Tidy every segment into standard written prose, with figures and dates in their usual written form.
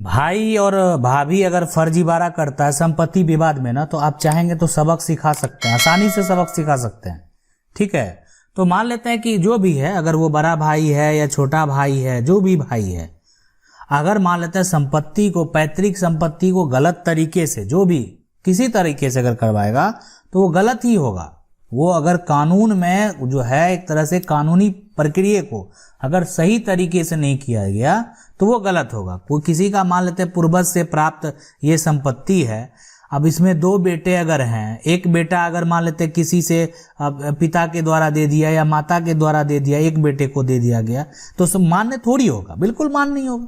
भाई और भाभी अगर फर्जीवाड़ा करता है संपत्ति विवाद में ना, तो आप चाहेंगे तो सबक सिखा सकते हैं, आसानी से सबक सिखा सकते हैं। ठीक है, तो मान लेते हैं कि जो भी है, अगर वो बड़ा भाई है या छोटा भाई है, जो भी भाई है, अगर मान लेते हैं संपत्ति को पैतृक संपत्ति को गलत तरीके से नहीं किया गया, तो आप चाहेंगे तो सबक सिखा सकते हैं, आसानी से सबक सिखा सकते हैं। ठीक है, तो मान लेते हैं कि जो भी है, अगर वो बड़ा भाई है या छोटा भाई है, जो भी भाई है, अगर मान लेते हैं संपत्ति को पैतृक संपत्ति को गलत तरीके से, जो भी किसी तरीके से अगर करवाएगा तो वो गलत ही होगा। वो अगर कानून में जो है एक तरह से कानूनी प्रक्रिया को अगर सही तरीके से नहीं किया गया तो वो गलत होगा। कोई किसी का मान लेते हैं पूर्वज से प्राप्त ये संपत्ति है, अब इसमें दो बेटे अगर हैं, एक बेटा अगर मान लेते हैं किसी से पिता के द्वारा दे दिया या माता के द्वारा दे दिया, एक बेटे को दे दिया गया, तो सब मान्य थोड़ी होगा, बिल्कुल मान्य नहीं होगा,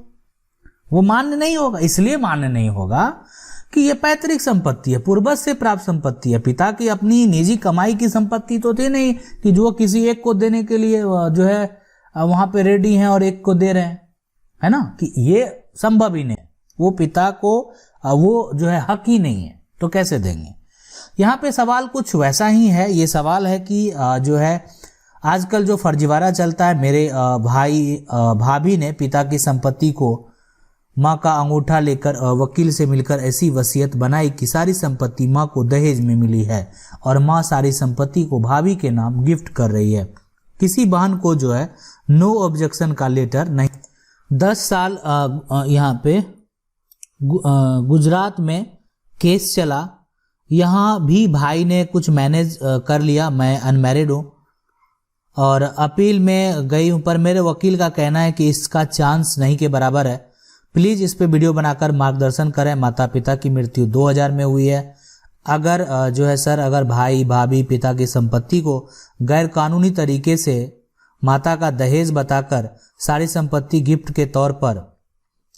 वो मान्य नहीं होगा। इसलिए मान्य नहीं होगा कि ये पैतृक संपत्ति है, पूर्वज से प्राप्त संपत्ति है, पिता की अपनी निजी कमाई की संपत्ति तो थी नहीं कि जो किसी एक को देने के लिए जो है वहां पे रेडी हैं और एक को दे रहे हैं, है ना, कि ये संभव ही नहीं। वो पिता को वो जो है हक ही नहीं है, तो कैसे देंगे। यहाँ पे सवाल कुछ वैसा ही है। ये सवाल है कि जो है आजकल जो फर्जीवाड़ा चलता है, मेरे भाई भाभी ने पिता की संपत्ति को माँ का अंगूठा लेकर वकील से मिलकर ऐसी वसीयत बनाई कि सारी संपत्ति माँ को दहेज में मिली है और माँ सारी संपत्ति को भाभी के नाम गिफ्ट कर रही है। किसी बहन को जो है नो ऑब्जेक्शन का लेटर नहीं। 10 साल यहाँ पे गुजरात में केस चला, यहाँ भी भाई ने कुछ मैनेज कर लिया, मैं अनमैरिड हूँ और अपील में गई हूँ, पर मेरे वकील का कहना है कि इसका चांस नहीं के बराबर है। प्लीज इस पे वीडियो बनाकर मार्गदर्शन करें। माता पिता की मृत्यु 2000 में हुई है। अगर जो है सर, अगर भाई भाभी पिता की संपत्ति को गैर कानूनी तरीके से माता का दहेज बताकर सारी संपत्ति गिफ्ट के तौर पर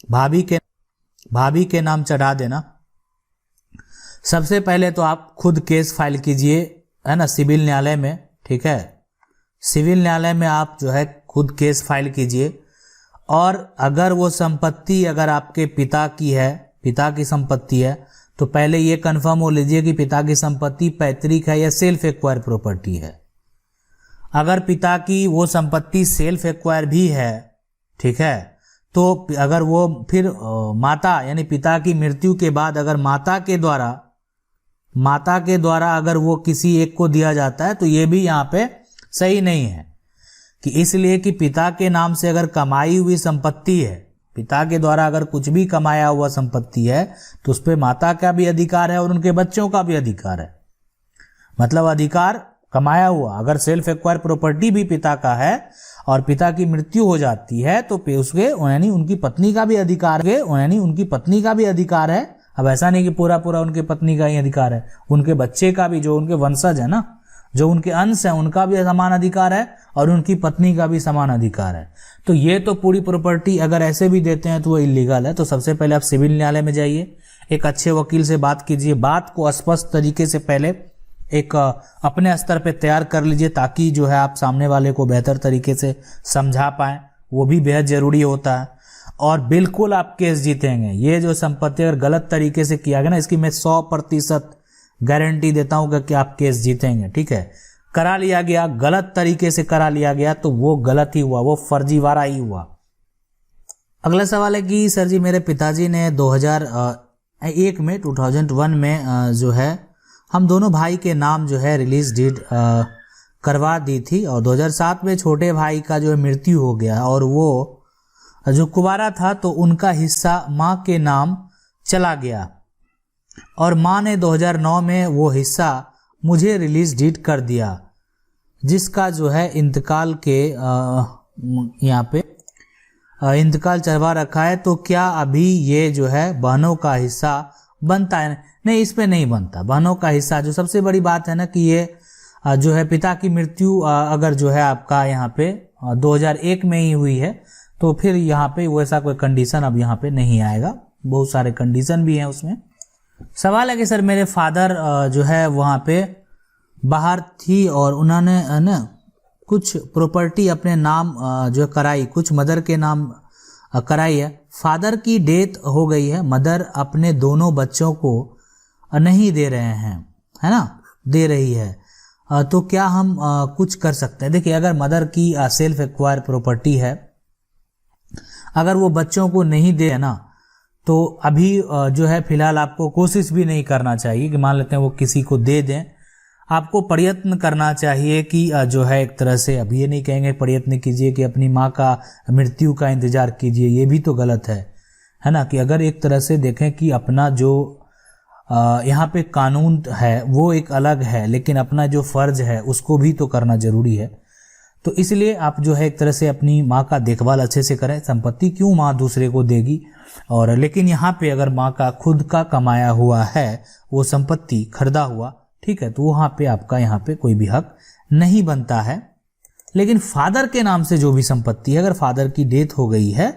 भाभी के नाम चढ़ा देना, सबसे पहले तो आप खुद केस फाइल कीजिए, है ना, सिविल न्यायालय में। ठीक है, सिविल न्यायालय में आप जो है खुद केस फाइल कीजिए और अगर वो संपत्ति अगर आपके पिता की है, पिता की संपत्ति है, तो पहले ये कंफर्म हो लीजिए कि पिता की संपत्ति पैतृक है या सेल्फ एक्वायर प्रॉपर्टी है। अगर पिता की वो संपत्ति सेल्फ एक्वायर भी है, ठीक है, तो अगर वो फिर माता यानी पिता की मृत्यु के बाद अगर माता के द्वारा अगर वो किसी एक को दिया जाता है, तो ये भी यहाँ पे सही नहीं है कि इसलिए कि पिता के नाम से अगर कमाई हुई संपत्ति है, पिता के द्वारा अगर कुछ भी कमाया हुआ संपत्ति है, तो उस पर माता का भी अधिकार है और उनके बच्चों का भी अधिकार है। मतलब अधिकार कमाया हुआ, अगर सेल्फ एक्वायर प्रॉपर्टी भी पिता का है और पिता की मृत्यु हो जाती है, तो उसके यानी उनकी पत्नी का भी अधिकार है। अब ऐसा नहीं कि पूरा उनके पत्नी का ही अधिकार है, उनके बच्चे का भी, जो उनके वंशज है ना, जो उनके अंश है, उनका भी समान अधिकार है और उनकी पत्नी का भी समान अधिकार है। तो ये तो पूरी प्रॉपर्टी अगर ऐसे भी देते हैं तो वो इलीगल है। तो सबसे पहले आप सिविल न्यायालय में जाइए, एक अच्छे वकील से बात कीजिए, बात को स्पष्ट तरीके से पहले एक अपने स्तर पे तैयार कर लीजिए, ताकि जो है आप सामने वाले को बेहतर तरीके से समझा पाएं, वो भी बेहद जरूरी होता है। और बिल्कुल आप केस जीतेंगे। ये जो संपत्ति अगर गलत तरीके से किया गया ना, इसकी मैं 100% गारंटी देता हूं कि आप केस जीतेंगे। ठीक है, करा लिया गया, गलत तरीके से करा लिया गया तो वो गलत ही हुआ, वो फर्जीवाड़ा ही हुआ। अगला सवाल है कि सर जी मेरे पिताजी ने 2001 में जो है हम दोनों भाई के नाम जो है रिलीज डीड करवा दी थी और 2007 में छोटे भाई का जो है मृत्यु हो गया और वो जो कुंवारा था तो उनका हिस्सा माँ के नाम चला गया और माँ ने 2009 में वो हिस्सा मुझे रिलीज डीड कर दिया, जिसका जो है इंतकाल के यहाँ पे इंतकाल चढ़वा रखा है। तो क्या अभी ये जो है बहनों का हिस्सा बनता है? नहीं, इस पे नहीं बनता बहनों का हिस्सा। जो सबसे बड़ी बात है ना कि ये जो है पिता की मृत्यु अगर जो है आपका यहाँ पे 2001 में ही हुई है, तो फिर यहाँ पे वैसा कोई कंडीशन अब यहाँ पे नहीं आएगा। बहुत सारे कंडीशन भी हैं उसमें। सवाल है कि सर मेरे फादर जो है वहाँ पे बाहर थी और उन्होंने ना कुछ प्रॉपर्टी अपने नाम जो कराई, कुछ मदर के नाम कराई है। फादर की डेथ हो गई है, मदर अपने दोनों बच्चों को नहीं दे रहे हैं, है ना, दे रही है, तो क्या हम कुछ कर सकते हैं? देखिए, अगर मदर की सेल्फ एक्वायर प्रॉपर्टी है, अगर वो बच्चों को नहीं दे ना, तो अभी जो है फिलहाल आपको कोशिश भी नहीं करना चाहिए कि मान लेते हैं वो किसी को दे दें। आपको प्रयत्न करना चाहिए कि जो है एक तरह से, अब ये नहीं कहेंगे प्रयत्न कीजिए कि अपनी माँ का मृत्यु का इंतजार कीजिए, ये भी तो गलत है ना। कि अगर एक तरह से देखें कि अपना जो यहाँ पे कानून है वो एक अलग है, लेकिन अपना जो फर्ज है उसको भी तो करना जरूरी है। तो इसलिए आप जो है एक तरह से अपनी माँ का देखभाल अच्छे से करें। संपत्ति क्यों माँ दूसरे को देगी, और लेकिन यहाँ पे अगर माँ का खुद का कमाया हुआ है वो संपत्ति खरीदा हुआ, ठीक है, तो वहाँ पे आपका यहाँ पे कोई भी हक नहीं बनता है। लेकिन फादर के नाम से जो भी संपत्ति है, अगर फादर की डेथ हो गई है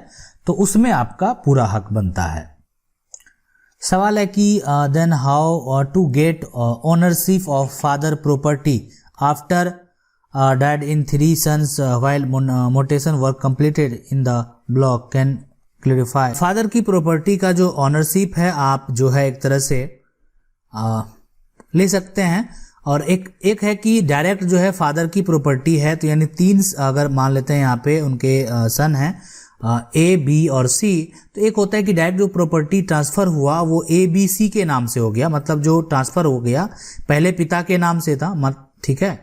तो उसमें आपका पूरा हक बनता है। सवाल है कि then how to get ownership of father property after died in 3 sons while mutation work completed in the block can clarify। Father की प्रॉपर्टी का जो ऑनरशिप है आप जो है एक तरह से ले सकते हैं। और एक है कि डायरेक्ट जो है फादर की प्रॉपर्टी है, तो यानी 3 अगर मान लेते हैं यहाँ पे उनके सन हैं ए बी और सी, तो एक होता है कि डायरेक्ट जो प्रॉपर्टी ट्रांसफर हुआ वो ए बी सी के नाम से हो गया, मतलब जो ट्रांसफर हो गया पहले पिता के नाम से था, ठीक है,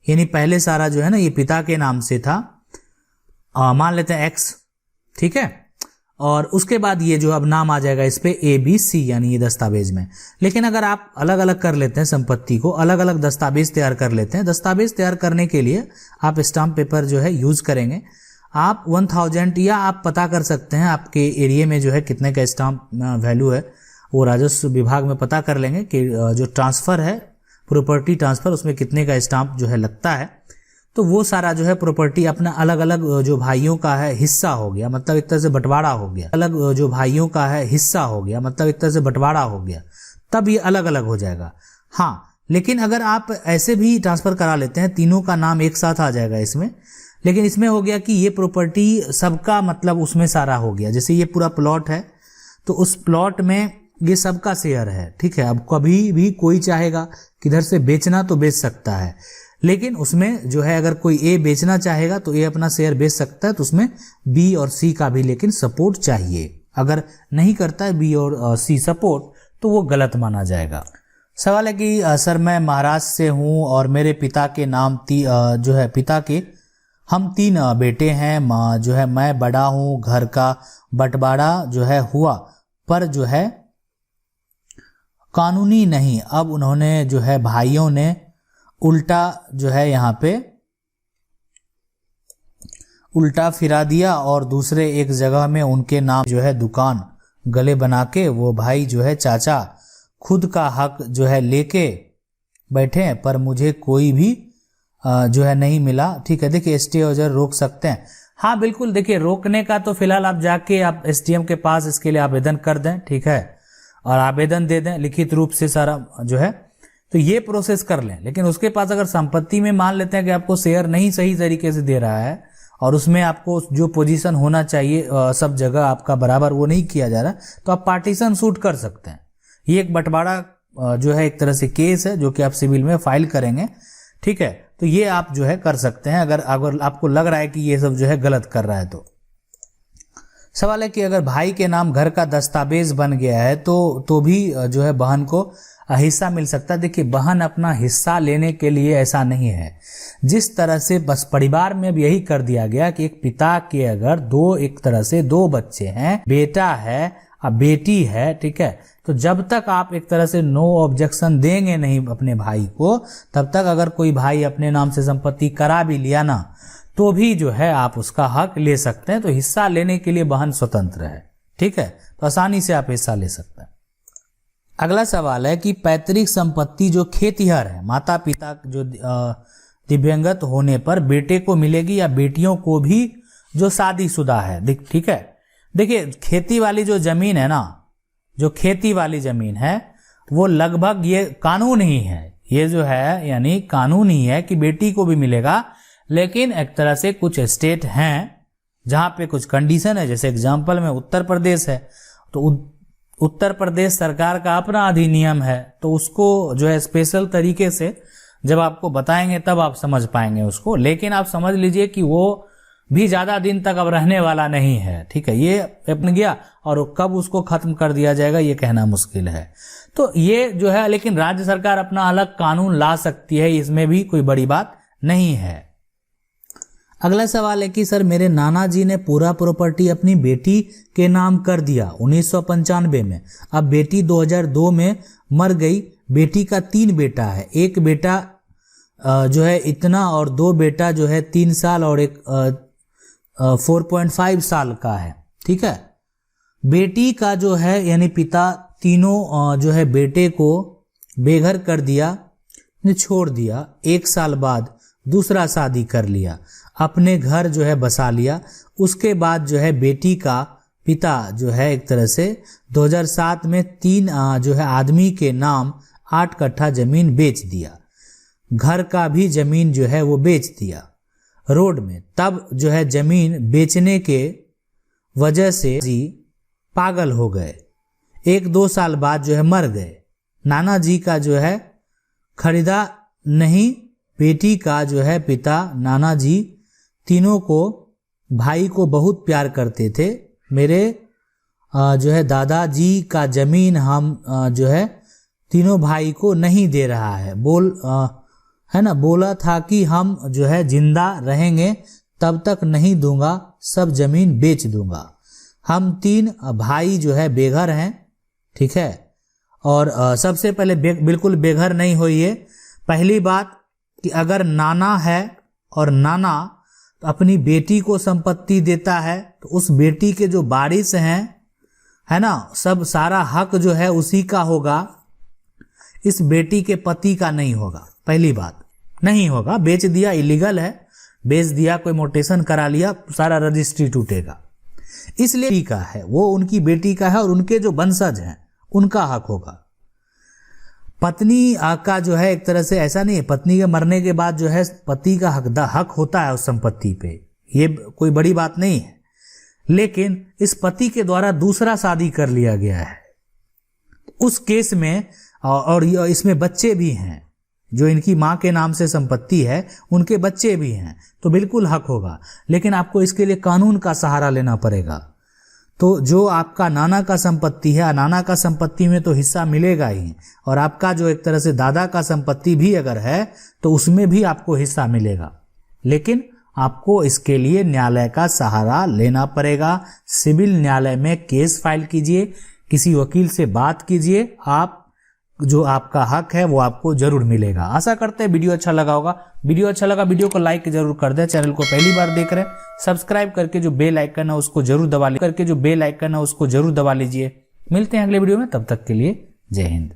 यानी पहले सारा जो है ना ये पिता के नाम से था, मान लेते हैं एक्स, ठीक है, और उसके बाद ये जो अब नाम आ जाएगा इस पे ए बी सी, यानी ये दस्तावेज में। लेकिन अगर आप अलग अलग कर लेते हैं संपत्ति को, अलग अलग दस्तावेज तैयार कर लेते हैं, दस्तावेज तैयार करने के लिए आप स्टाम्प पेपर जो है यूज करेंगे। आप 1000 या आप पता कर सकते हैं आपके एरिया में जो है कितने का स्टाम्प वैल्यू है, वो राजस्व विभाग में पता कर लेंगे कि जो ट्रांसफर है प्रॉपर्टी ट्रांसफर उसमें कितने का स्टाम्प जो है लगता है। तो वो सारा जो है प्रॉपर्टी अपना अलग अलग जो भाइयों का है हिस्सा हो गया, मतलब एक तरह से बंटवारा हो गया, अलग जो भाइयों का है हिस्सा हो गया, मतलब एक तरह से बंटवारा हो गया, तब ये अलग अलग हो जाएगा। हाँ, लेकिन अगर आप ऐसे भी ट्रांसफर करा लेते हैं, तीनों का नाम एक साथ आ जाएगा इसमें, लेकिन इसमें हो गया कि ये प्रॉपर्टी सबका मतलब उसमें सारा हो गया। जैसे ये पूरा प्लॉट है तो उस प्लॉट में ये सबका शेयर है, ठीक है। अब कभी भी कोई चाहेगा किधर से बेचना तो बेच सकता है, लेकिन उसमें जो है अगर कोई ए बेचना चाहेगा तो ए अपना शेयर बेच सकता है, तो उसमें बी और सी का भी लेकिन सपोर्ट चाहिए। अगर नहीं करता है बी और सी सपोर्ट तो वो गलत माना जाएगा। सवाल है कि सर मैं महाराष्ट्र से हूँ और मेरे पिता के नाम जो है पिता के हम 3 बेटे हैं, जो है मैं बड़ा हूँ, घर का बंटवारा जो है हुआ पर जो है कानूनी नहीं। अब उन्होंने जो है भाइयों ने उल्टा जो है यहाँ पे उल्टा फिरा दिया और दूसरे एक जगह में उनके नाम जो है दुकान गले बना के वो भाई जो है चाचा खुद का हक जो है लेके बैठे हैं, पर मुझे कोई भी जो है नहीं मिला। ठीक है, देखिए स्टे ऑर्डर रोक सकते हैं। हाँ बिल्कुल, देखिए रोकने का तो फिलहाल आप जाके आप एसडीएम के पास इसके लिए आवेदन कर दें, ठीक है, और आवेदन दे दें लिखित रूप से सारा जो है, तो ये प्रोसेस कर लें। लेकिन उसके पास अगर संपत्ति में मान लेते हैं कि आपको शेयर नहीं सही तरीके से दे रहा है और उसमें आपको जो पोजीशन होना चाहिए सब जगह आपका बराबर वो नहीं किया जा रहा, तो आप पार्टीशन सूट कर सकते हैं। ये एक बंटवारा जो है एक तरह से केस है जो कि आप सिविल में फाइल करेंगे, ठीक है, तो ये आप जो है कर सकते हैं अगर आपको लग रहा है कि ये सब जो है गलत कर रहा है। तो सवाल है कि अगर भाई के नाम घर का दस्तावेज बन गया है तो भी जो है बहन को हिस्सा मिल सकता है। देखिए बहन अपना हिस्सा लेने के लिए ऐसा नहीं है, जिस तरह से बस परिवार में अब यही कर दिया गया कि एक पिता के अगर एक तरह से दो बच्चे हैं, बेटा है अब बेटी है, ठीक है, तो जब तक आप एक तरह से नो ऑब्जेक्शन देंगे नहीं अपने भाई को, तब तक अगर कोई भाई अपने नाम से संपत्ति करा भी लिया ना तो भी जो है आप उसका हक ले सकते हैं। तो हिस्सा लेने के लिए बहन स्वतंत्र है, ठीक है, तो आसानी से आप हिस्सा ले सकते हैं। अगला सवाल है कि पैतृक संपत्ति जो खेतिहर है, माता पिता जो दिव्यांगत होने पर बेटे को मिलेगी या बेटियों को भी जो शादीशुदा है, ठीक है। देखिए खेती वाली जो जमीन है ना, जो खेती वाली जमीन है वो लगभग ये कानून ही है, ये जो है यानी कानून ही है कि बेटी को भी मिलेगा। लेकिन एक तरह से कुछ स्टेट हैं जहां पे कुछ कंडीशन है, जैसे एग्जांपल में उत्तर प्रदेश है, तो उत्तर प्रदेश सरकार का अपना अधिनियम है, तो उसको जो है स्पेशल तरीके से जब आपको बताएंगे तब आप समझ पाएंगे उसको। लेकिन आप समझ लीजिए कि वो भी ज्यादा दिन तक अब रहने वाला नहीं है। ठीक है, ये अपन गया और कब उसको खत्म कर दिया जाएगा ये कहना मुश्किल है। तो ये जो है, लेकिन राज्य सरकार अपना अलग कानून ला सकती है, इसमें भी कोई बड़ी बात नहीं है। अगला सवाल है कि सर मेरे नाना जी ने पूरा प्रॉपर्टी अपनी बेटी के नाम कर दिया 1995 में। अब बेटी 2002 में मर गई। बेटी का 3 बेटा है, एक बेटा जो है इतना और 2 बेटा जो है 3 साल और एक 4.5 साल का है। ठीक है, बेटी का जो है यानी पिता तीनों जो है बेटे को बेघर कर दिया, छोड़ दिया। 1 साल बाद दूसरा शादी कर लिया, अपने घर जो है बसा लिया। उसके बाद जो है बेटी का पिता जो है एक तरह से 2007 में 3 जो है आदमी के नाम 8 कट्ठा जमीन बेच दिया। घर का भी जमीन जो है वो बेच दिया रोड में। तब जो है जमीन बेचने के वजह से जी पागल हो गए। 1-2 साल बाद जो है मर गए। नाना जी का जो है खरीदा नहीं। बेटी का जो है पिता नाना जी तीनों को भाई को बहुत प्यार करते थे। मेरे जो है दादाजी का जमीन हम जो है तीनों भाई को नहीं दे रहा है। बोला था कि हम जो है जिंदा रहेंगे तब तक नहीं दूंगा, सब जमीन बेच दूंगा। हम 3 भाई जो है बेघर हैं। ठीक है, और सबसे पहले बिल्कुल बेघर नहीं होइए। पहली बात कि अगर नाना है और नाना अपनी बेटी को संपत्ति देता है तो उस बेटी के जो वारिस हैं, है ना, सब सारा हक जो है उसी का होगा, इस बेटी के पति का नहीं होगा। पहली बात नहीं होगा। बेच दिया, इलीगल है, बेच दिया, कोई मोटेशन करा लिया, सारा रजिस्ट्री टूटेगा। इसलिए बेटी का है, वो उनकी बेटी का है और उनके जो वंशज हैं उनका हक होगा। पत्नी का जो है एक तरह से ऐसा नहीं है, पत्नी के मरने के बाद जो है पति का हक होता है उस संपत्ति पे, ये कोई बड़ी बात नहीं है। लेकिन इस पति के द्वारा दूसरा शादी कर लिया गया है, उस केस में और इसमें बच्चे भी हैं, जो इनकी माँ के नाम से संपत्ति है उनके बच्चे भी हैं, तो बिल्कुल हक होगा। लेकिन आपको इसके लिए कानून का सहारा लेना पड़ेगा। तो जो आपका नाना का संपत्ति है, नाना का संपत्ति में तो हिस्सा मिलेगा ही, और आपका जो एक तरह से दादा का संपत्ति भी अगर है तो उसमें भी आपको हिस्सा मिलेगा। लेकिन आपको इसके लिए न्यायालय का सहारा लेना पड़ेगा। सिविल न्यायालय में केस फाइल कीजिए, किसी वकील से बात कीजिए, आप जो आपका हक है वो आपको जरूर मिलेगा। आशा करते हैं वीडियो अच्छा लगा होगा। वीडियो अच्छा लगा वीडियो को लाइक जरूर कर दें। चैनल को पहली बार देख रहे हैं सब्सक्राइब करके जो बेल आइकन है उसको जरूर दबा लीजिए। मिलते हैं अगले वीडियो में, तब तक के लिए जय हिंद।